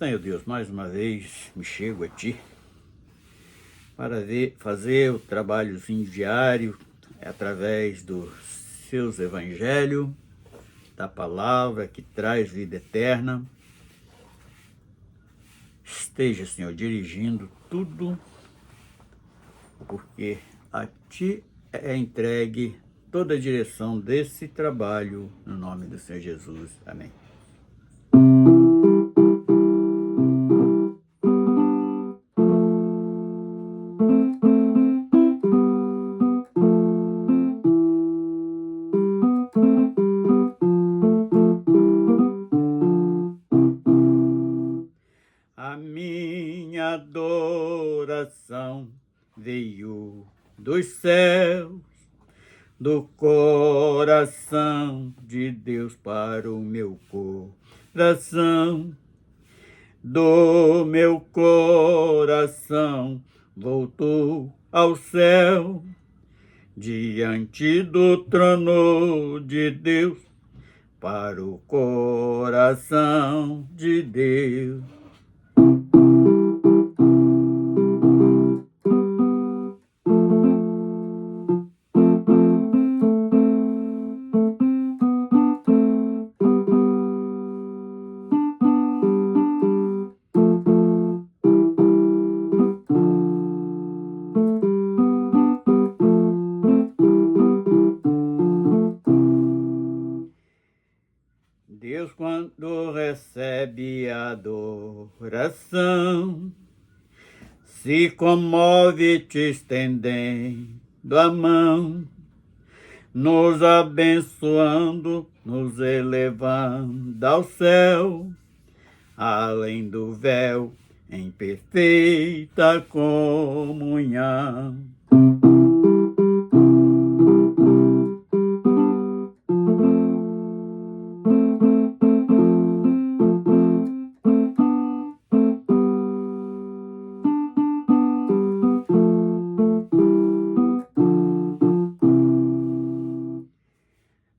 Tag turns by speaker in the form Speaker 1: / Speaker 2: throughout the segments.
Speaker 1: Senhor Deus, mais uma vez me chego a Ti para fazer o trabalhozinho diário através dos Seus Evangelhos, da palavra que traz vida eterna. Esteja, Senhor, dirigindo tudo, porque a Ti é entregue toda a direção desse trabalho, no nome do Senhor Jesus. Amém. A minha adoração veio dos céus, do coração de Deus para o meu coração. Do meu coração voltou ao céu, diante do trono de Deus, para o coração de Deus. Deus, quando recebe a adoração, se comove te estendendo a mão, nos abençoando, nos elevando ao céu, além do véu, em perfeita comunhão.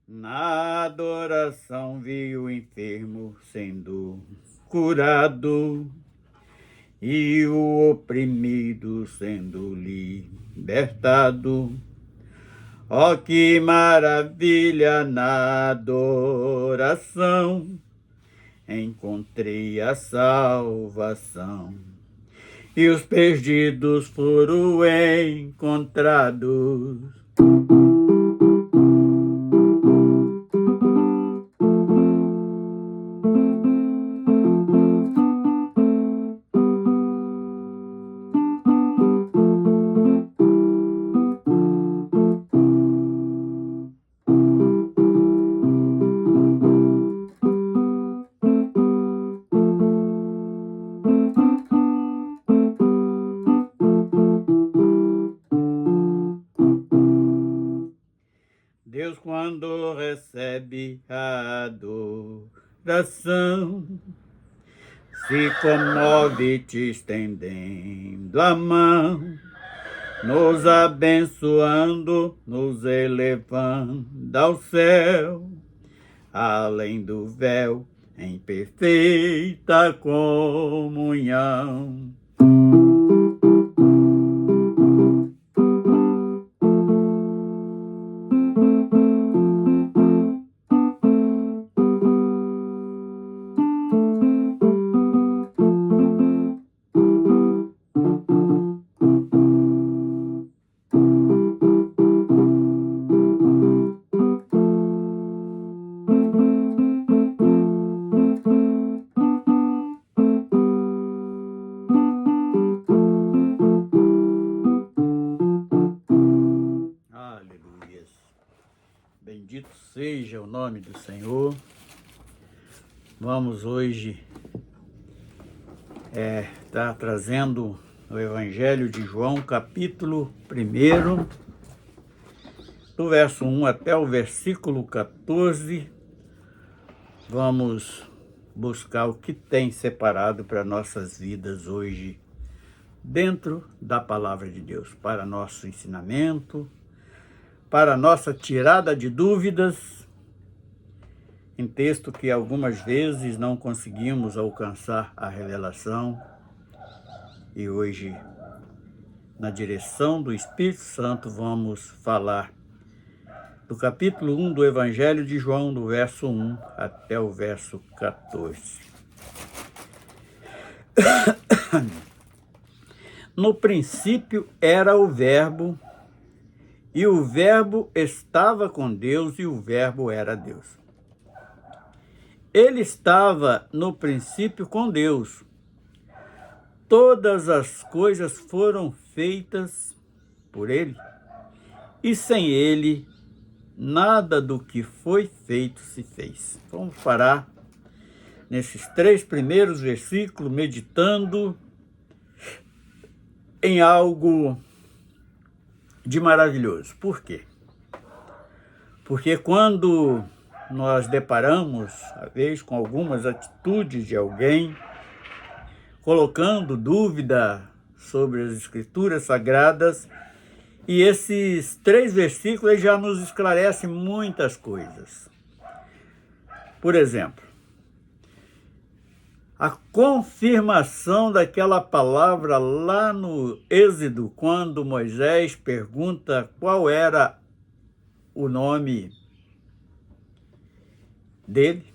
Speaker 1: Na adoração vi o enfermo sendo curado e o oprimido sendo libertado. Oh, que maravilha na adoração! Encontrei a salvação e os perdidos foram encontrados. Deus, quando recebe a adoração, se comove te estendendo a mão, nos abençoando, nos elevando ao céu, além do véu, em perfeita comunhão. Aleluia. Bendito seja o nome do Senhor. Vamos hoje estar trazendo o Evangelho de João, capítulo 1, do verso 1 até o versículo 14. Vamos buscar o que tem separado para nossas vidas hoje, dentro da palavra de Deus, para nosso ensinamento, para nossa tirada de dúvidas em texto que algumas vezes não conseguimos alcançar a revelação, e hoje, na direção do Espírito Santo, vamos falar do capítulo 1 do Evangelho de João, do verso 1 até o verso 14. No princípio era o Verbo, e o Verbo estava com Deus, e o Verbo era Deus. Ele estava no princípio com Deus. Todas as coisas foram feitas por ele, e sem ele, nada do que foi feito se fez. Vamos parar nesses 3 primeiros versículos, meditando em algo de maravilhoso. Por quê? Porque quando nós deparamos, às vezes, com algumas atitudes de alguém, colocando dúvida sobre as Escrituras Sagradas, e esses 3 versículos já nos esclarecem muitas coisas. Por exemplo, a confirmação daquela palavra lá no Êxodo, quando Moisés pergunta qual era o nome dele,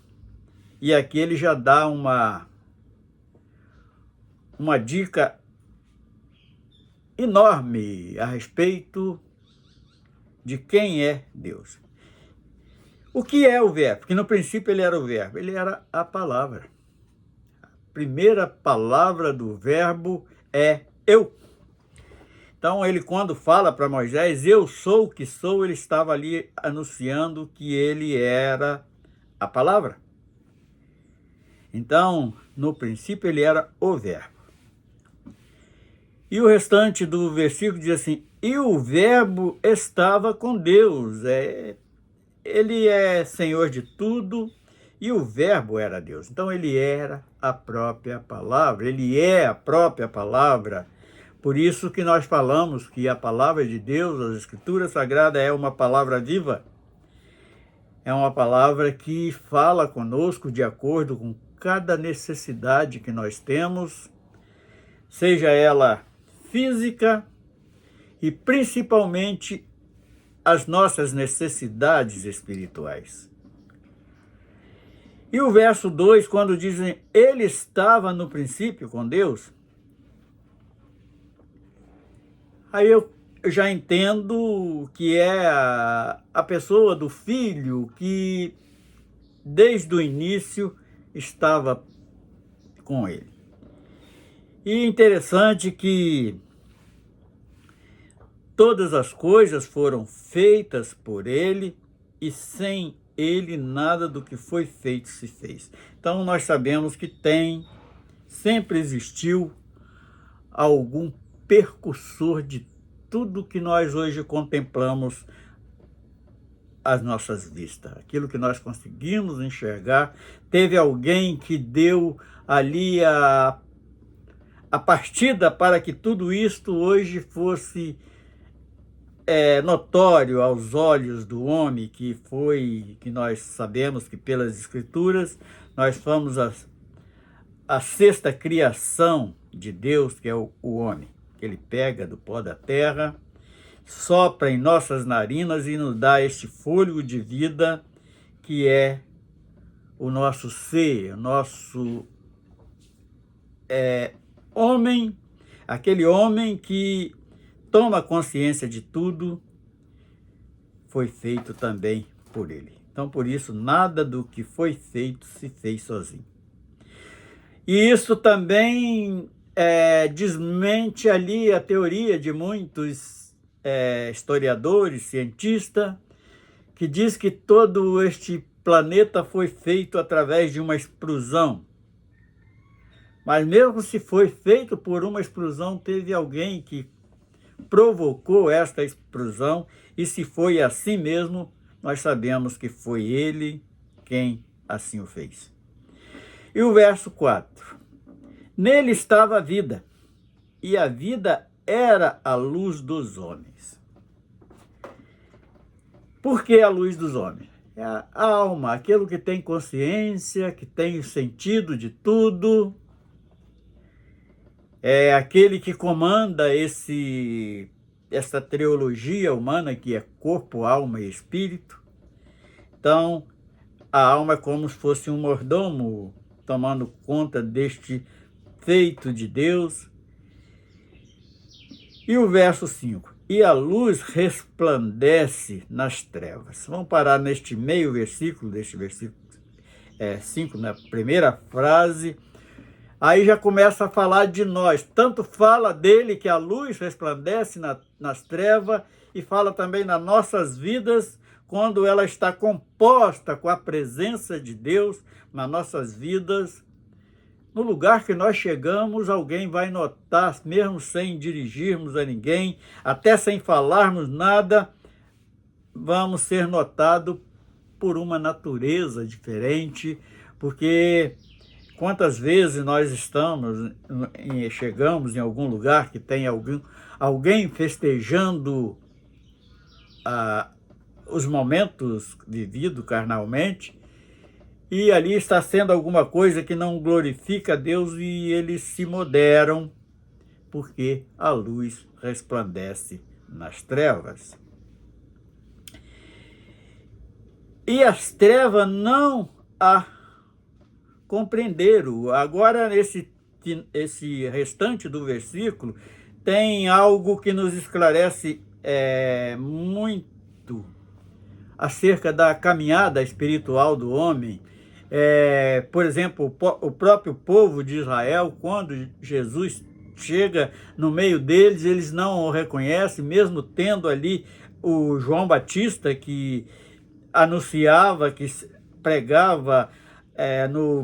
Speaker 1: e aqui ele já dá uma dica enorme a respeito de quem é Deus. O que é o Verbo? Porque no princípio ele era o Verbo, ele era a palavra. A primeira palavra do Verbo é eu. Então ele, quando fala para Moisés, eu sou o que sou, ele estava ali anunciando que ele era a palavra. Então, no princípio ele era o Verbo. E o restante do versículo diz assim, e o Verbo estava com Deus. Ele é Senhor de tudo, e o Verbo era Deus. Então ele era a própria palavra, ele é a própria palavra. Por isso que nós falamos que a palavra de Deus, as Escrituras Sagradas, é uma palavra viva. É uma palavra que fala conosco de acordo com cada necessidade que nós temos, seja ela física e principalmente as nossas necessidades espirituais. E o verso 2, quando dizem, ele estava no princípio com Deus, aí eu já entendo que é a pessoa do Filho que desde o início estava com ele. E interessante que todas as coisas foram feitas por ele e sem ele nada do que foi feito se fez. Então nós sabemos que sempre existiu algum precursor de tudo que nós hoje contemplamos às nossas vistas. Aquilo que nós conseguimos enxergar, teve alguém que deu ali a partida para que tudo isto hoje fosse notório aos olhos do homem, que nós sabemos que pelas Escrituras nós fomos a sexta criação de Deus, que é o homem. Ele pega do pó da terra, sopra em nossas narinas e nos dá este fôlego de vida que é o nosso ser, o nosso homem, aquele homem que toma consciência de tudo, foi feito também por ele. Então, por isso, nada do que foi feito se fez sozinho. E isso também desmente ali a teoria de muitos historiadores, cientistas, que diz que todo este planeta foi feito através de uma explosão. Mas mesmo se foi feito por uma explosão, teve alguém que provocou esta explosão, e se foi assim mesmo, nós sabemos que foi ele quem assim o fez. E o verso 4. Nele estava a vida, e a vida era a luz dos homens. Por que a luz dos homens? É a alma, aquilo que tem consciência, que tem o sentido de tudo. É aquele que comanda essa trilogia humana que é corpo, alma e espírito. Então, a alma é como se fosse um mordomo tomando conta deste feito de Deus. E o verso 5. E a luz resplandece nas trevas. Vamos parar neste meio versículo, deste versículo 5, na primeira frase. Aí já começa a falar de nós. Tanto fala dele que a luz resplandece nas trevas e fala também nas nossas vidas, quando ela está composta com a presença de Deus nas nossas vidas. No lugar que nós chegamos, alguém vai notar, mesmo sem dirigirmos a ninguém, até sem falarmos nada, vamos ser notados por uma natureza diferente, porque quantas vezes nós chegamos em algum lugar que tem alguém festejando os momentos vividos carnalmente, e ali está sendo alguma coisa que não glorifica a Deus e eles se moderam, porque a luz resplandece nas trevas. E as trevas não a compreenderam. Agora, esse restante do versículo tem algo que nos esclarece muito acerca da caminhada espiritual do homem. Por exemplo, o próprio povo de Israel, quando Jesus chega no meio deles, eles não o reconhecem, mesmo tendo ali o João Batista, que anunciava, que pregava,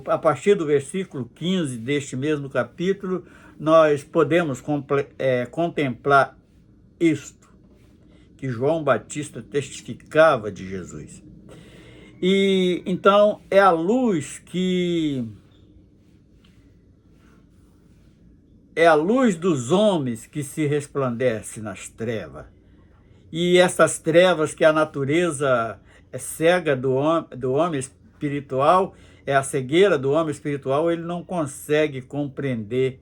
Speaker 1: a partir do versículo 15 deste mesmo capítulo, nós podemos contemplar isto, que João Batista testificava de Jesus. E então é a luz dos homens que se resplandece nas trevas. E essas trevas que a natureza é cega do homem espiritual, é a cegueira do homem espiritual, ele não consegue compreender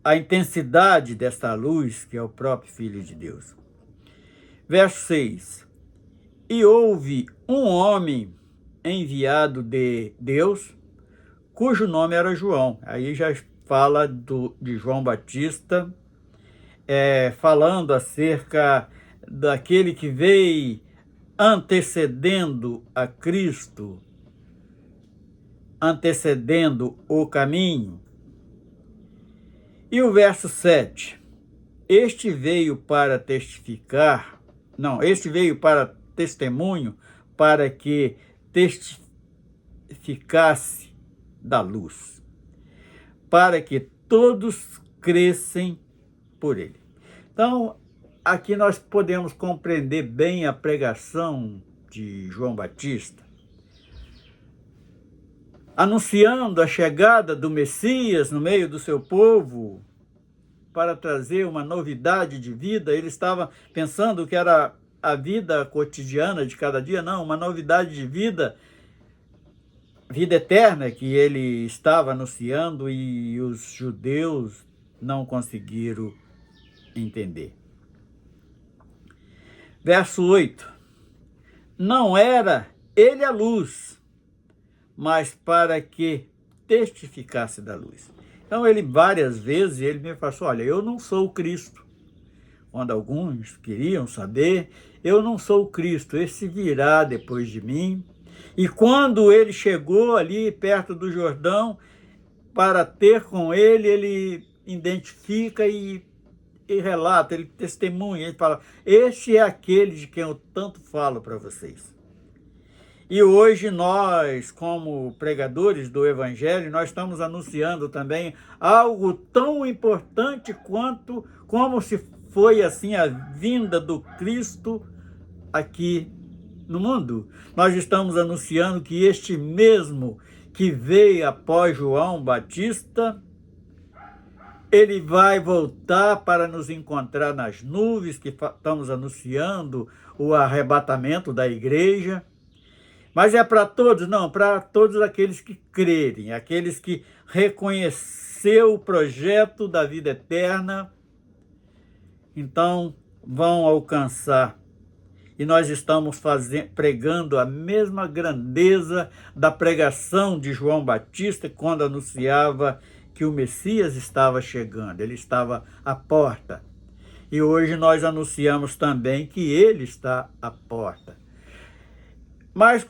Speaker 1: a intensidade desta luz que é o próprio Filho de Deus. Verso 6. E houve um homem enviado de Deus, cujo nome era João. Aí já fala de João Batista, falando acerca daquele que veio antecedendo a Cristo, antecedendo o caminho. E o verso 7. Este veio para testemunho, para que testificasse da luz, para que todos crescem por ele. Então, aqui nós podemos compreender bem a pregação de João Batista, anunciando a chegada do Messias no meio do seu povo, para trazer uma novidade de vida. Ele estava pensando que era a vida cotidiana de cada dia, não, uma novidade de vida eterna que ele estava anunciando, e os judeus não conseguiram entender. Verso 8. Não era ele a luz, mas para que testificasse da luz. Então ele várias vezes ele me falou: olha, eu não sou o Cristo. Quando alguns queriam saber, eu não sou o Cristo, esse virá depois de mim. E quando ele chegou ali perto do Jordão, para ter com ele, ele identifica e relata, ele testemunha, ele fala: este é aquele de quem eu tanto falo para vocês. E hoje nós, como pregadores do Evangelho, nós estamos anunciando também algo tão importante como se foi assim a vinda do Cristo aqui no mundo. Nós estamos anunciando que este mesmo que veio após João Batista, ele vai voltar para nos encontrar nas nuvens, que estamos anunciando o arrebatamento da igreja. Mas é para todos? Não, para todos aqueles que crerem, aqueles que reconheceu o projeto da vida eterna, então vão alcançar. E nós estamos pregando a mesma grandeza da pregação de João Batista quando anunciava que o Messias estava chegando, ele estava à porta. E hoje nós anunciamos também que ele está à porta. Mas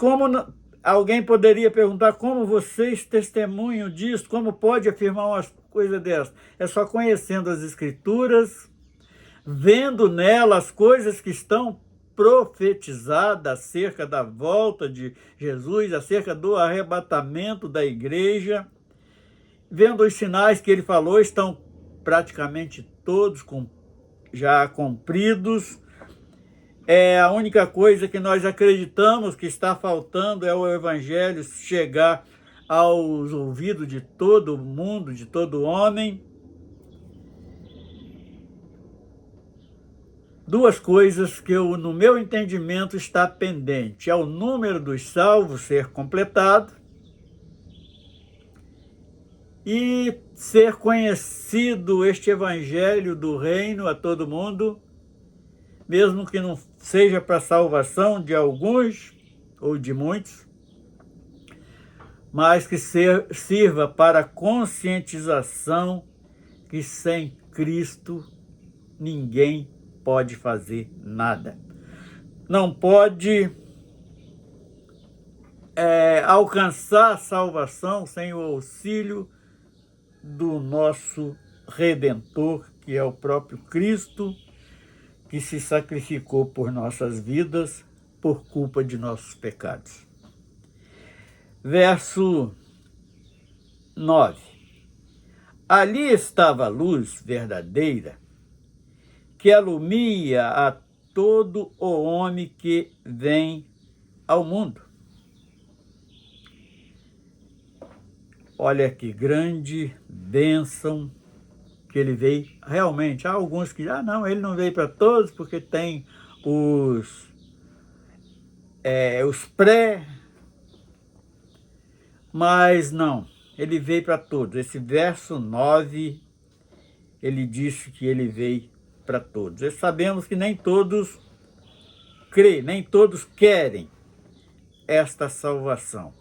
Speaker 1: alguém poderia perguntar como vocês testemunham disso? Como pode afirmar uma coisa dessa? É só conhecendo as Escrituras, vendo nelas as coisas que estão profetizadas acerca da volta de Jesus, acerca do arrebatamento da igreja, vendo os sinais que ele falou, estão praticamente todos já cumpridos. A única coisa que nós acreditamos que está faltando é o evangelho chegar aos ouvidos de todo mundo, de todo homem. Duas coisas que no meu entendimento está pendente. É o número dos salvos ser completado e ser conhecido este evangelho do reino a todo mundo, mesmo que não seja para a salvação de alguns ou de muitos, mas que sirva para a conscientização que sem Cristo ninguém pode fazer nada. Não pode alcançar a salvação sem o auxílio do nosso Redentor, que é o próprio Cristo, que se sacrificou por nossas vidas por culpa de nossos pecados. Verso 9. Ali estava a luz verdadeira, que alumia a todo o homem que vem ao mundo. Olha que grande bênção que ele veio realmente. Há alguns que, não, ele não veio para todos porque tem os pré, mas não, ele veio para todos. Esse verso 9, ele disse que ele veio para todos. E sabemos que nem todos creem, nem todos querem esta salvação,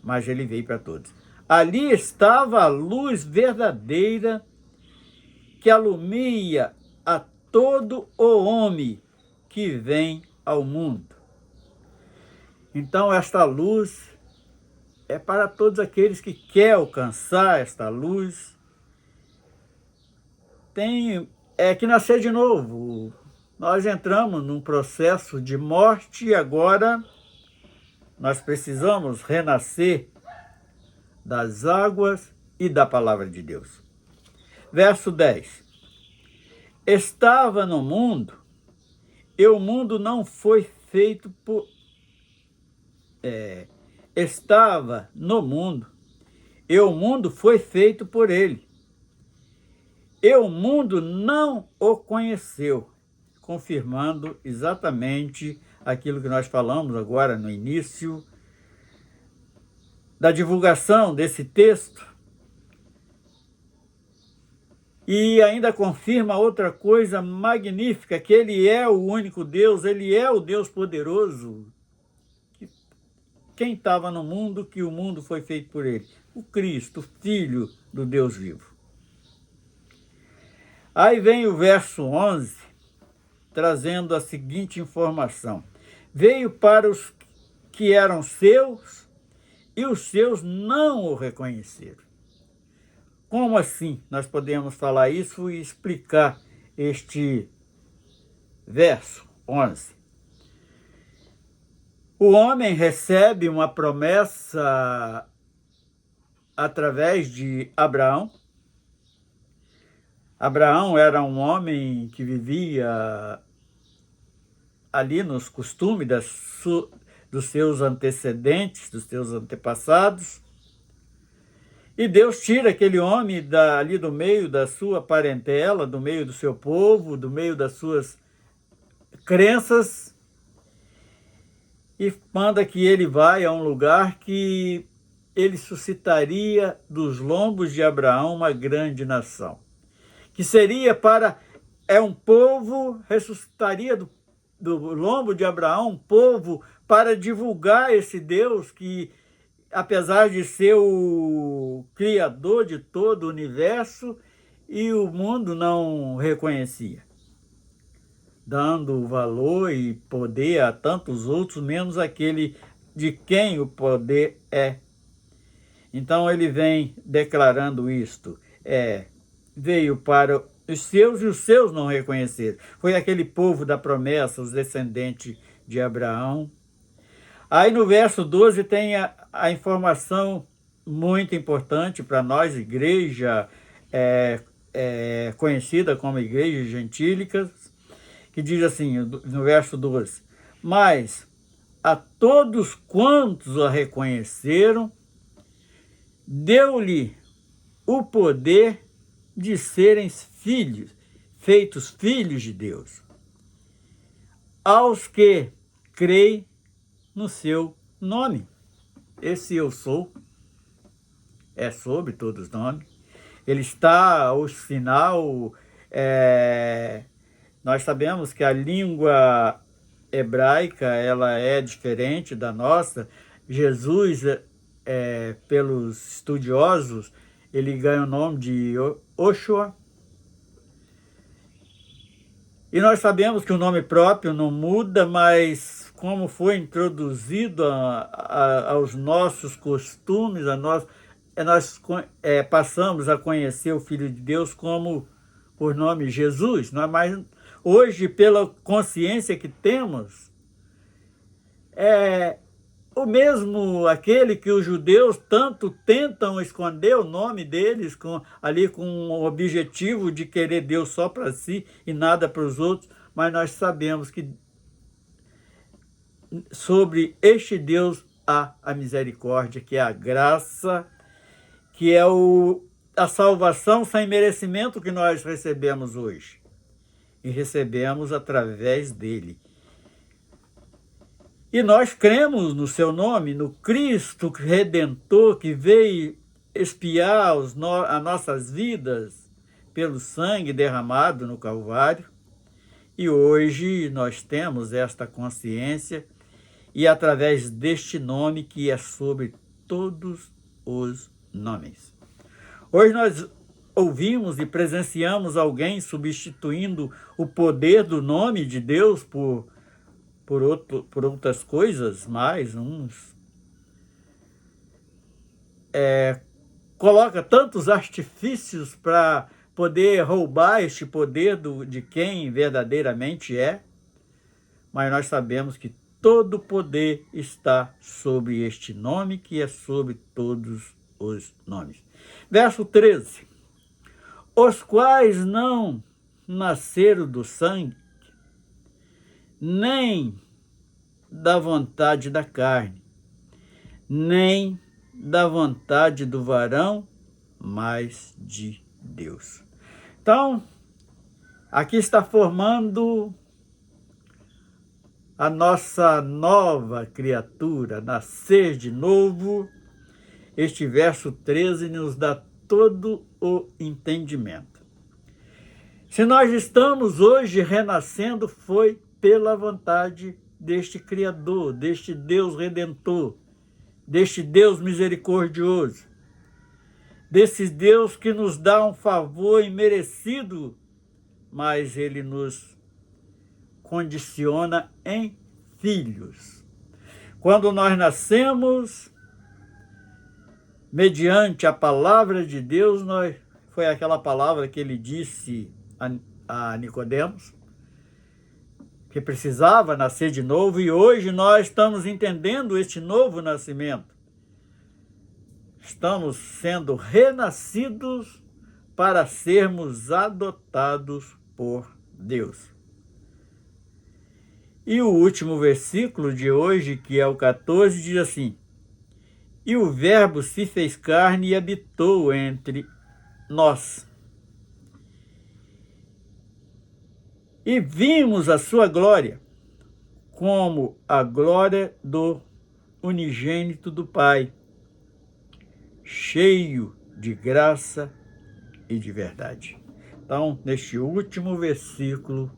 Speaker 1: mas ele veio para todos. Ali estava a luz verdadeira que alumia a todo o homem que vem ao mundo. Então esta luz é para todos aqueles que querem alcançar esta luz. Tem que nascer de novo. Nós entramos num processo de morte e agora nós precisamos renascer das águas e da palavra de Deus. Verso 10. Estava no mundo, e o mundo não foi feito por... Estava no mundo, e o mundo foi feito por ele. E o mundo não o conheceu, confirmando exatamente aquilo que nós falamos agora no início da divulgação desse texto. E ainda confirma outra coisa magnífica, que ele é o único Deus, ele é o Deus poderoso. Quem estava no mundo, que o mundo foi feito por ele? O Cristo, Filho do Deus vivo. Aí vem o verso 11, trazendo a seguinte informação. Veio para os que eram seus, e os seus não o reconheceram. Como assim nós podemos falar isso e explicar este verso 11? O homem recebe uma promessa através de Abraão. Abraão era um homem que vivia ali nos costumes dos seus antecedentes, dos seus antepassados. E Deus tira aquele homem ali do meio da sua parentela, do meio do seu povo, do meio das suas crenças, e manda que ele vá a um lugar que ele suscitaria dos lombos de Abraão uma grande nação, que seria para um povo, ressuscitaria do lombo de Abraão um povo para divulgar esse Deus que, apesar de ser o criador de todo o universo, e o mundo não reconhecia, dando valor e poder a tantos outros, menos aquele de quem o poder é. Então ele vem declarando isto, veio para os seus e os seus não reconheceram. Foi aquele povo da promessa, os descendentes de Abraão. Aí no verso 12 tem a informação muito importante para nós, igreja conhecida como igrejas gentílicas, que diz assim, no verso 12: mas a todos quantos a reconheceram, deu-lhe o poder de serem filhos, feitos filhos de Deus, aos que creem no seu nome. Esse eu sou é sobre todos os nomes. Ele está ao sinal. Nós sabemos que a língua hebraica ela é diferente da nossa. Jesus, pelos estudiosos, ele ganha o nome de Oshua. E nós sabemos que o nome próprio não muda, mas como foi introduzido aos nossos costumes, nós passamos a conhecer o Filho de Deus como por nome Jesus. Não é mais, hoje, pela consciência que temos, o mesmo aquele que os judeus tanto tentam esconder o nome deles, com o objetivo de querer Deus só para si e nada para os outros, mas nós sabemos que sobre este Deus há a misericórdia, que é a graça, que é a salvação sem merecimento que nós recebemos hoje. E recebemos através dele. E nós cremos no seu nome, no Cristo Redentor, que veio expiar as nossas vidas pelo sangue derramado no Calvário. E hoje nós temos esta consciência e através deste nome que é sobre todos os nomes. Hoje nós ouvimos e presenciamos alguém substituindo o poder do nome de Deus por outras coisas, mais uns. Coloca tantos artifícios para poder roubar este poder de quem verdadeiramente é, mas nós sabemos que todo poder está sobre este nome, que é sobre todos os nomes. Verso 13. Os quais não nasceram do sangue, nem da vontade da carne, nem da vontade do varão, mas de Deus. Então, aqui está formando a nossa nova criatura, nascer de novo. Este verso 13 nos dá todo o entendimento. Se nós estamos hoje renascendo, foi pela vontade deste Criador, deste Deus Redentor, deste Deus misericordioso, desse Deus que nos dá um favor imerecido, mas Ele nos condiciona em filhos. Quando nós nascemos, mediante a palavra de Deus, foi aquela palavra que Ele disse a Nicodemos, que precisava nascer de novo, e hoje nós estamos entendendo este novo nascimento. Estamos sendo renascidos para sermos adotados por Deus. E o último versículo de hoje, que é o 14, diz assim: e o Verbo se fez carne e habitou entre nós. E vimos a sua glória, como a glória do unigênito do Pai, cheio de graça e de verdade. Então, neste último versículo,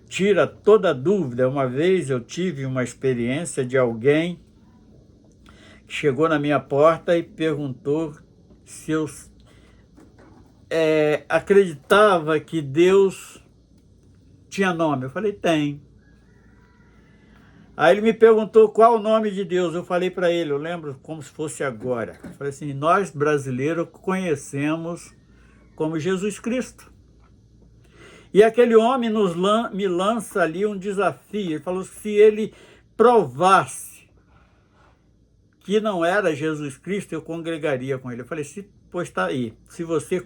Speaker 1: tira toda dúvida. Uma vez eu tive uma experiência de alguém que chegou na minha porta e perguntou se eu acreditava que Deus tinha nome. Eu falei, tem. Aí ele me perguntou qual o nome de Deus. Eu falei para ele, eu lembro como se fosse agora. Eu falei assim, nós brasileiros conhecemos como Jesus Cristo. E aquele homem me lança ali um desafio. Ele falou que se ele provasse que não era Jesus Cristo, eu congregaria com ele. Eu falei, pois está aí. Se você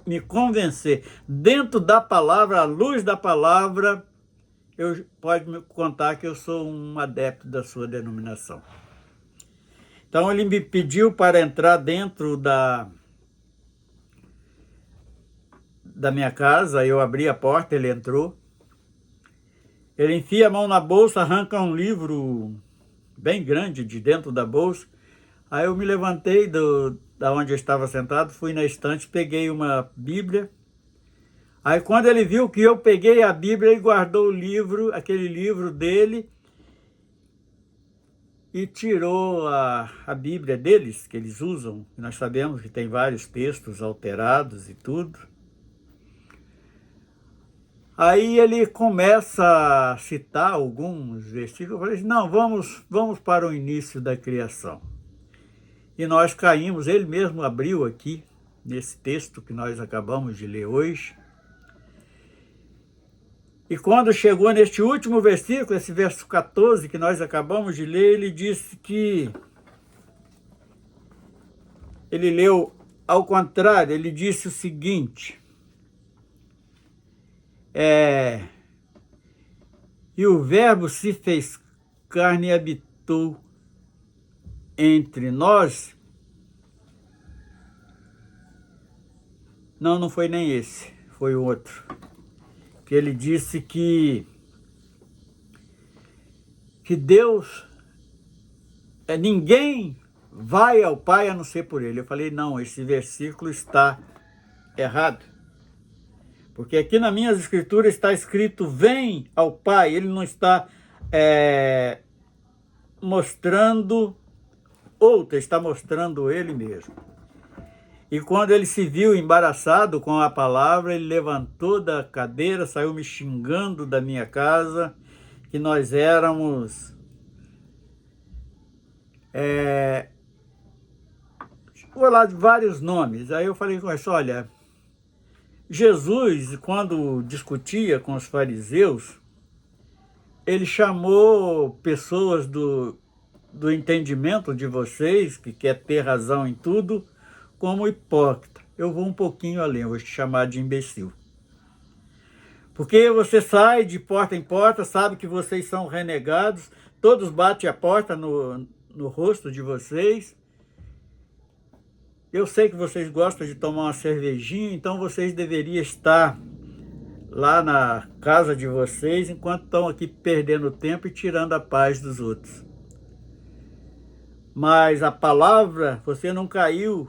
Speaker 1: me convencer dentro da palavra, à luz da palavra, pode me contar que eu sou um adepto da sua denominação. Então ele me pediu para entrar dentro da minha casa. Eu abri a porta, ele entrou. Ele enfia a mão na bolsa, arranca um livro bem grande de dentro da bolsa. Aí eu me levantei da onde eu estava sentado, fui na estante, peguei uma Bíblia. Aí quando ele viu que eu peguei a Bíblia, ele guardou o livro, aquele livro dele, e tirou a Bíblia deles, que eles usam. Nós sabemos que tem vários textos alterados e tudo. Aí ele começa a citar alguns versículos. Eu falei assim, não, vamos para o início da criação. E nós caímos, ele mesmo abriu aqui, nesse texto que nós acabamos de ler hoje. E quando chegou neste último versículo, esse verso 14 que nós acabamos de ler, ele disse que... Ele leu ao contrário, ele disse o seguinte... E o Verbo se fez carne e habitou entre nós. Não foi nem esse, foi o outro. Que ele disse que Deus, ninguém vai ao Pai a não ser por ele. Eu falei, não, esse versículo está errado. Porque aqui nas minhas escrituras está escrito, vem ao Pai. Ele não está mostrando outra, está mostrando ele mesmo. E quando ele se viu embaraçado com a palavra, ele levantou da cadeira, saiu me xingando da minha casa, que nós éramos... vou lá de vários nomes. Aí eu falei com ele, olha... Jesus, quando discutia com os fariseus, ele chamou pessoas do entendimento de vocês, que quer ter razão em tudo, como hipócrita. Eu vou um pouquinho além, eu vou te chamar de imbecil. Porque você sai de porta em porta, sabe que vocês são renegados, todos batem a porta no rosto de vocês. Eu sei que vocês gostam de tomar uma cervejinha, então vocês deveriam estar lá na casa de vocês, enquanto estão aqui perdendo tempo e tirando a paz dos outros. Mas a palavra, você não caiu,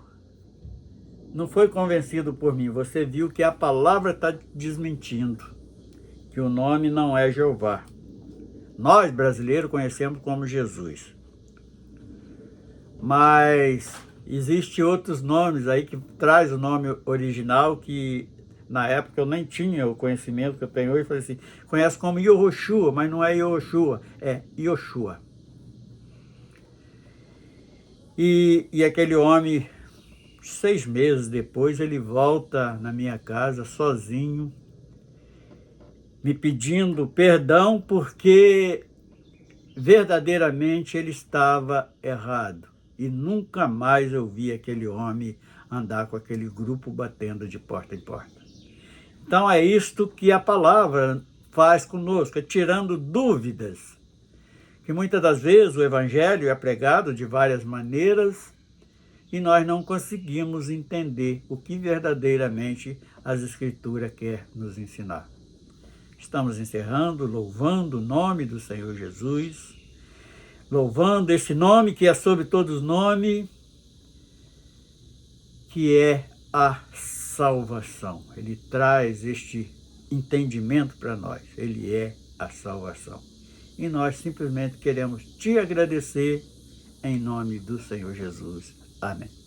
Speaker 1: não foi convencido por mim, você viu que a palavra está desmentindo, que o nome não é Jeová. Nós, brasileiros, conhecemos como Jesus. Mas... existem outros nomes aí que traz o nome original, que na época eu nem tinha o conhecimento que eu tenho hoje. Falei assim, conhece como Yehoshua, mas não é Yehoshua, é Yoshua. E aquele homem, 6 meses depois, ele volta na minha casa sozinho, me pedindo perdão porque verdadeiramente ele estava errado. E nunca mais eu vi aquele homem andar com aquele grupo batendo de porta em porta. Então é isto que a palavra faz conosco, é tirando dúvidas. Que muitas das vezes o evangelho é pregado de várias maneiras e nós não conseguimos entender o que verdadeiramente as escrituras quer nos ensinar. Estamos encerrando, louvando o nome do Senhor Jesus, louvando esse nome que é sobre todos os nomes, que é a salvação. Ele traz este entendimento para nós. Ele é a salvação. E nós simplesmente queremos te agradecer em nome do Senhor Jesus. Amém.